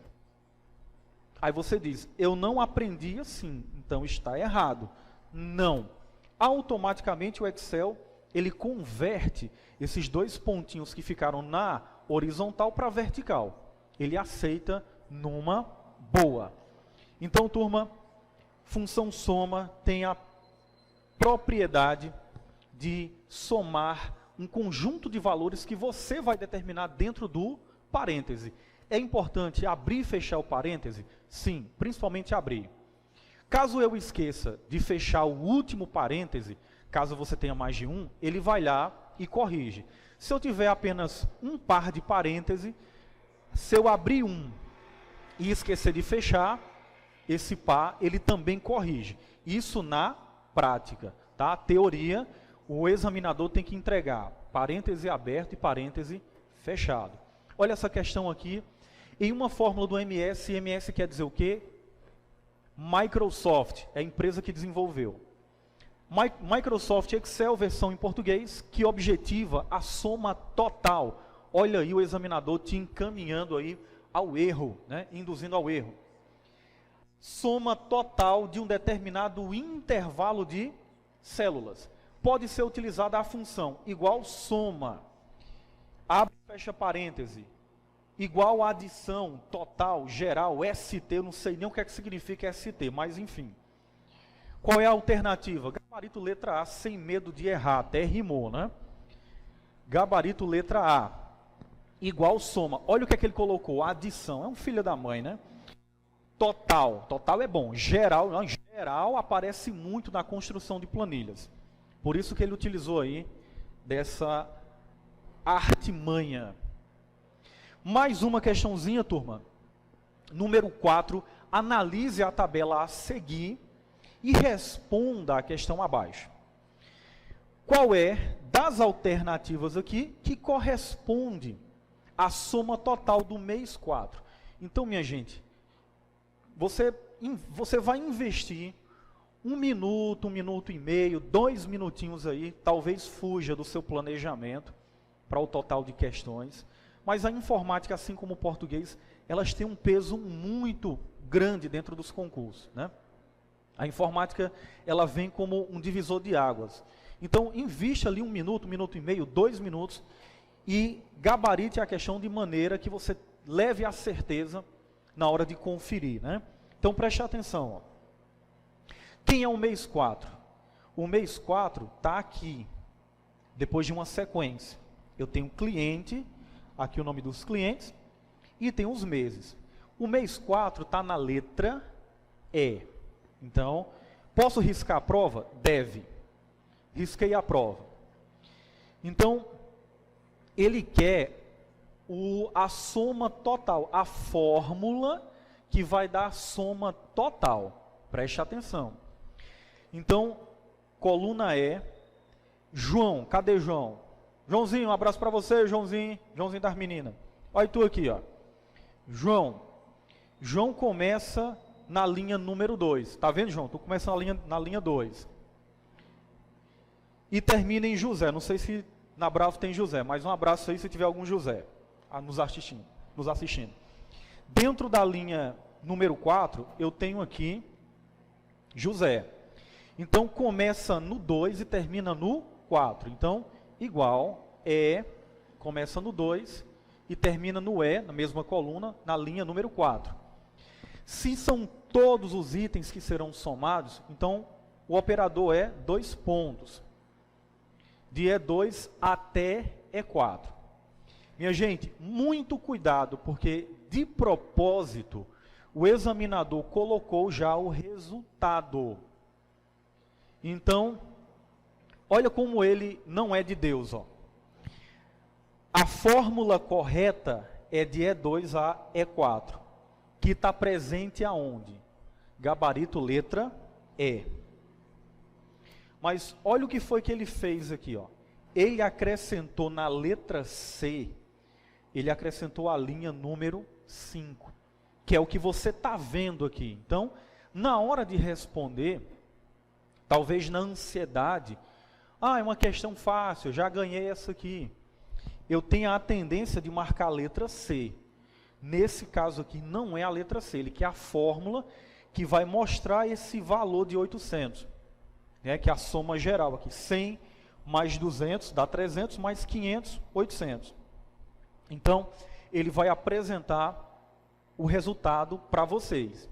Aí você diz, eu não aprendi assim, então está errado. Não. Automaticamente o Excel, ele converte esses 2 pontinhos que ficaram na horizontal para vertical. Ele aceita numa boa. Então, turma, função soma tem a propriedade de somar um conjunto de valores que você vai determinar dentro do parêntese. É importante abrir e fechar o parêntese? Sim, principalmente abrir. Caso eu esqueça de fechar o último parêntese, caso você tenha mais de um, ele vai lá e corrige. Se eu tiver apenas um par de parêntese, se eu abrir um e esquecer de fechar, esse par, ele também corrige. Isso na prática, tá? Teoria, o examinador tem que entregar parêntese aberto e parêntese fechado. Olha essa questão aqui. Em uma fórmula do MS, MS quer dizer o quê? Microsoft, é a empresa que desenvolveu. Microsoft Excel, versão em português, que objetiva a soma total. Olha aí o examinador te encaminhando aí ao erro, né? Induzindo ao erro. Soma total de um determinado intervalo de células. Pode ser utilizada a função igual soma, abre e fecha parêntese, igual adição, total, geral, ST, eu não sei nem o que é que significa ST, mas enfim. Qual é a alternativa? Gabarito letra A, sem medo de errar, até rimou, né? Gabarito letra A, igual soma. Olha o que é que ele colocou, adição, é um filho da mãe, né? Total, total é bom, geral, não, geral aparece muito na construção de planilhas. Por isso que ele utilizou aí dessa artimanha. Mais uma questãozinha, turma. Número 4, analise a tabela a seguir e responda a questão abaixo. Qual é das alternativas aqui que corresponde à soma total do mês 4? Então, minha gente, você vai investir 1 minuto, 1 minuto e meio, 2 minutinhos aí, talvez fuja do seu planejamento para o total de questões, mas a informática, assim como o português, elas têm um peso muito grande dentro dos concursos, né? A informática, ela vem como um divisor de águas. Então, invista ali 1 minuto, 1 minuto e meio, 2 minutos e gabarite a questão de maneira que você leve a certeza na hora de conferir, né? Então, preste atenção, ó. Quem é o mês 4? O mês 4 está aqui, depois de uma sequência. Eu tenho cliente, aqui o nome dos clientes, e tem os meses. O mês 4 está na letra E. Então, posso riscar a prova? Deve. Risquei a prova. Então, ele quer a soma total, a fórmula que vai dar a soma total. Preste atenção. Então, coluna E, João, cadê João? Joãozinho, um abraço para você, Joãozinho, Joãozinho das meninas. Olha tu aqui, ó. João começa na linha número 2. Tá vendo, João? Tu começa na linha 2. e termina em José. Não sei se na Bravo tem José, mas um abraço aí se tiver algum José nos assistindo. Dentro da linha número 4, eu tenho aqui José. Então, começa no 2 e termina no 4. Então, igual, começa no 2 e termina no na mesma coluna, na linha número 4. Se são todos os itens que serão somados, então, o operador é 2 pontos. De E2 até E4. Minha gente, muito cuidado, porque de propósito, o examinador colocou já o resultado. Então, olha como ele não é de Deus. Ó. A fórmula correta é de E2 a E4, que está presente aonde? Gabarito letra E. Mas olha o que foi que ele fez aqui. Ó. Ele acrescentou na letra C, ele acrescentou a linha número 5, que é o que você está vendo aqui. Então, na hora de responder, talvez na ansiedade, é uma questão fácil, eu já ganhei essa aqui. Eu tenho a tendência de marcar a letra C. Nesse caso aqui, não é a letra C, ele quer a fórmula que vai mostrar esse valor de 800. Que é a soma geral aqui, 100 mais 200 dá 300, mais 500, 800. Então, ele vai apresentar o resultado para vocês.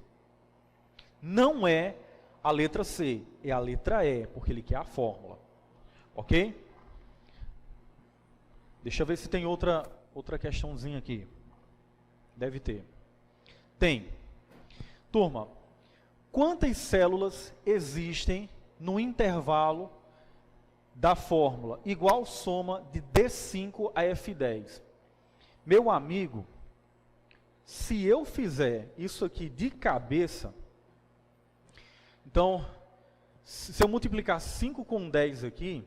Não é a letra C, é a letra E, porque ele quer a fórmula. Ok? Deixa eu ver se tem outra questãozinha aqui. Deve ter. Tem. Turma, quantas células existem no intervalo da fórmula igual soma de D5 a F10? Meu amigo, se eu fizer isso aqui de cabeça, então, se eu multiplicar 5 com 10 aqui,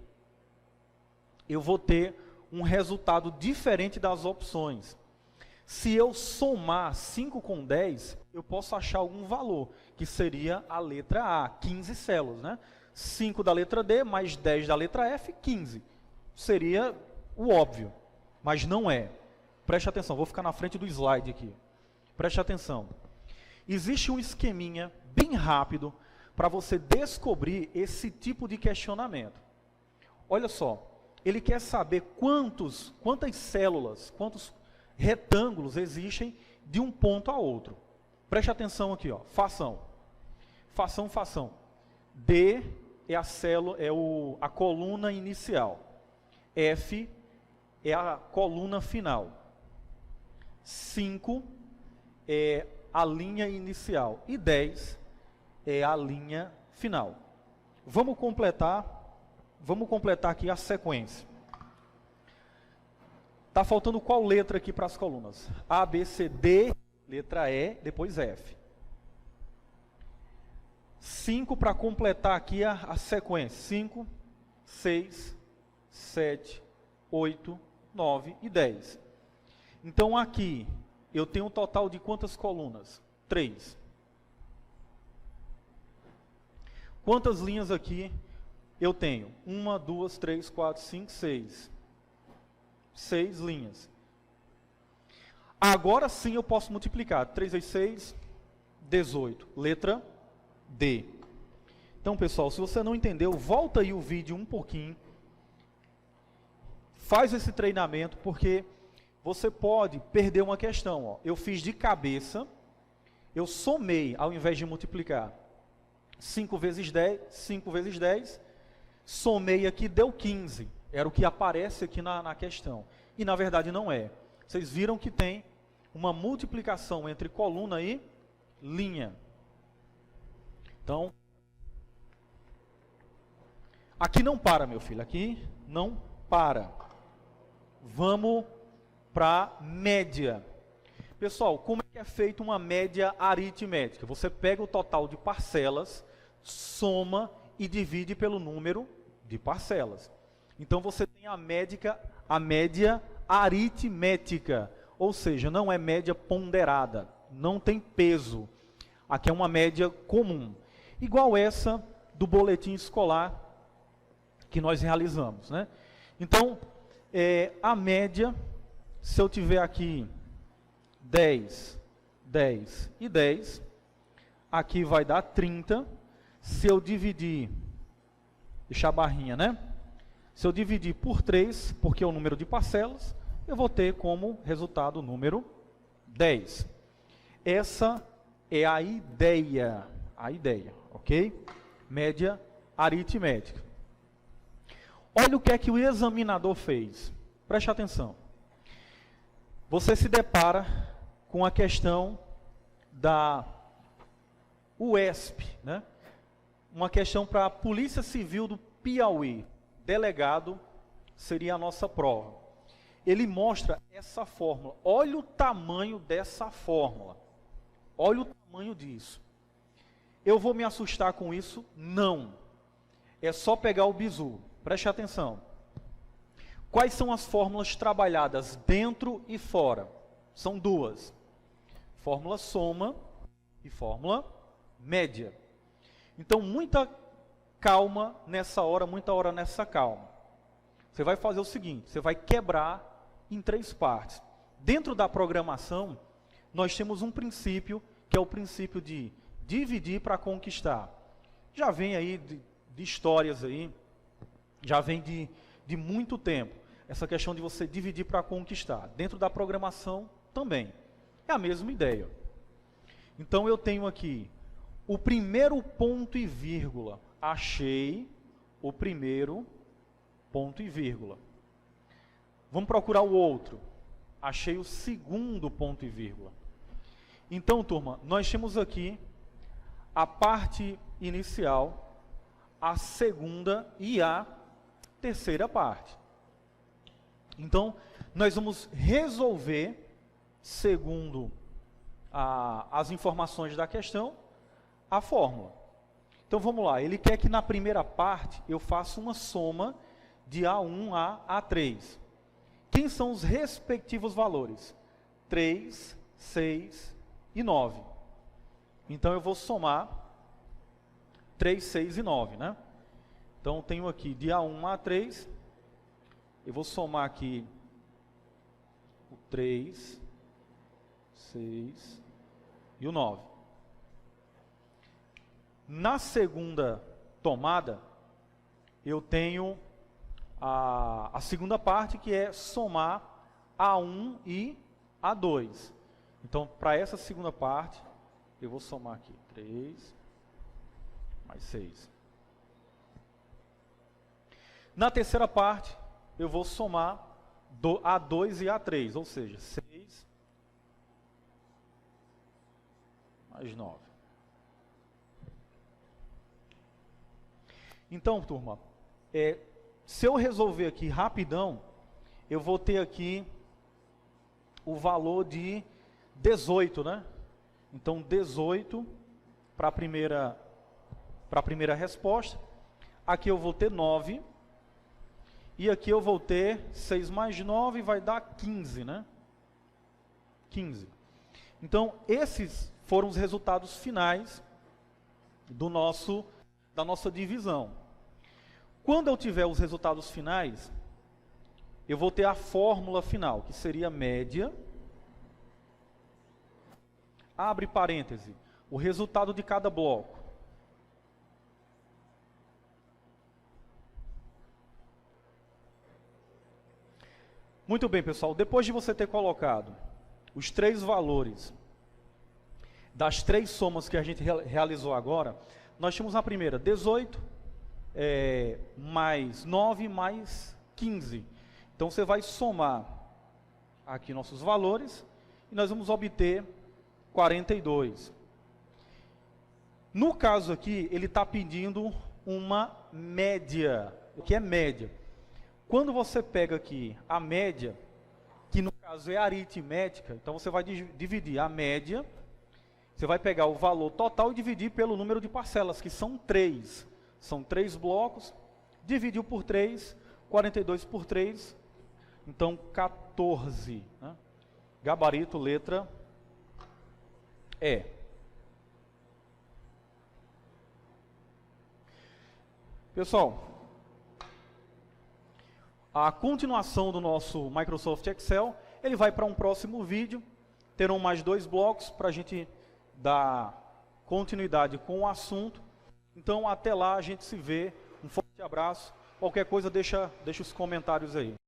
eu vou ter um resultado diferente das opções. Se eu somar 5 com 10, eu posso achar algum valor, que seria a letra A, 15 células, né? 5 da letra D, mais 10 da letra F, 15. Seria o óbvio, mas não é. Preste atenção, vou ficar na frente do slide aqui. Preste atenção. Existe um esqueminha bem rápido para você descobrir esse tipo de questionamento. Olha só, ele quer saber quantas células, quantos retângulos existem de um ponto a outro. Preste atenção aqui, ó. Fação. D é a célula, a coluna inicial. F é a coluna final. 5 é a linha inicial. E 10 é a linha final. Vamos completar aqui a sequência. Está faltando qual letra aqui para as colunas? A, B, C, D, letra E, depois F. 5 para completar aqui a sequência. 5, 6, 7, 8, 9 e 10. Então aqui eu tenho um total de quantas colunas? 3. Quantas linhas aqui eu tenho? 1, 2, 3, 4, 5, 6. 6 linhas. Agora sim eu posso multiplicar. 3 vezes 6, 18. Letra D. Então, pessoal, se você não entendeu, volta aí o vídeo um pouquinho. Faz esse treinamento, porque você pode perder uma questão. Ó. Eu fiz de cabeça, eu somei ao invés de multiplicar. 5 vezes 10, 5 vezes 10, somei aqui, deu 15. Era o que aparece aqui na questão. E na verdade não é. Vocês viram que tem uma multiplicação entre coluna e linha. Então, aqui não para, meu filho. Aqui não para. Vamos para média. Pessoal, como é que é feita uma média aritmética? Você pega o total de parcelas, soma e divide pelo número de parcelas. Então você tem a média aritmética, ou seja, não é média ponderada, não tem peso. Aqui é uma média comum, igual essa do boletim escolar que nós realizamos, né? Então, a média, se eu tiver aqui 10, 10 e 10, aqui vai dar 30. Se eu dividir, deixar a barrinha, né? Se eu dividir por 3, porque é o número de parcelas, eu vou ter como resultado o número 10. Essa é a ideia, ok? Média aritmética. Olha o que é que o examinador fez. Preste atenção. Você se depara com a questão da UESP, né? Uma questão para a Polícia Civil do Piauí. Delegado seria a nossa prova. Ele mostra essa fórmula. Olha o tamanho dessa fórmula. Olha o tamanho disso. Eu vou me assustar com isso? Não. É só pegar o bizu. Preste atenção. Quais são as fórmulas trabalhadas dentro e fora? São duas. Fórmula soma e fórmula média. Então, muita calma nessa hora, muita hora nessa calma. Você vai fazer o seguinte, você vai quebrar em 3 partes. Dentro da programação, nós temos um princípio, que é o princípio de dividir para conquistar. Já vem aí de histórias aí, já vem de muito tempo, essa questão de você dividir para conquistar. Dentro da programação também. É a mesma ideia. Então eu tenho aqui o primeiro ponto e vírgula. Achei o primeiro ponto e vírgula. Vamos procurar o outro. Achei o segundo ponto e vírgula. Então, turma, nós temos aqui a parte inicial, a segunda e a terceira parte. Então, nós vamos resolver, segundo as informações da questão, a fórmula. Então, vamos lá. Ele quer que na primeira parte eu faça uma soma de A1 a A3. Quem são os respectivos valores? 3, 6 e 9. Então, eu vou somar 3, 6 e 9, né? Então, eu tenho aqui de A1 a A3. Eu vou somar aqui o 3, 6 e o 9. Na segunda tomada, eu tenho a segunda parte, que é somar A1 e A2. Então, para essa segunda parte, eu vou somar aqui 3 mais 6. Na terceira parte, eu vou somar A2 e A3, ou seja, 6 mais 9. Então, turma, se eu resolver aqui rapidão, eu vou ter aqui o valor de 18, né? Então, 18 para a primeira resposta. Aqui eu vou ter 9. E aqui eu vou ter 6 mais 9, vai dar 15, né? 15. Então, esses foram os resultados finais da nossa divisão. Quando eu tiver os resultados finais, eu vou ter a fórmula final, que seria média, abre parêntese, o resultado de cada bloco. Muito bem, pessoal, depois de você ter colocado os 3 valores das 3 somas que a gente realizou agora, nós tínhamos na primeira 18, mais 9, mais 15. Então, você vai somar aqui nossos valores e nós vamos obter 42. No caso aqui, ele está pedindo uma média. O que é média? Quando você pega aqui a média, que no caso é aritmética, então você vai dividir a média, você vai pegar o valor total e dividir pelo número de parcelas, que são 3. São 3 blocos, dividiu por 3, 42 por 3, então 14. Né? Gabarito, letra E. Pessoal, a continuação do nosso Microsoft Excel, ele vai para um próximo vídeo. Terão mais 2 blocos para a gente dar continuidade com o assunto. Então, até lá, a gente se vê. Um forte abraço. Qualquer coisa, deixa os comentários aí.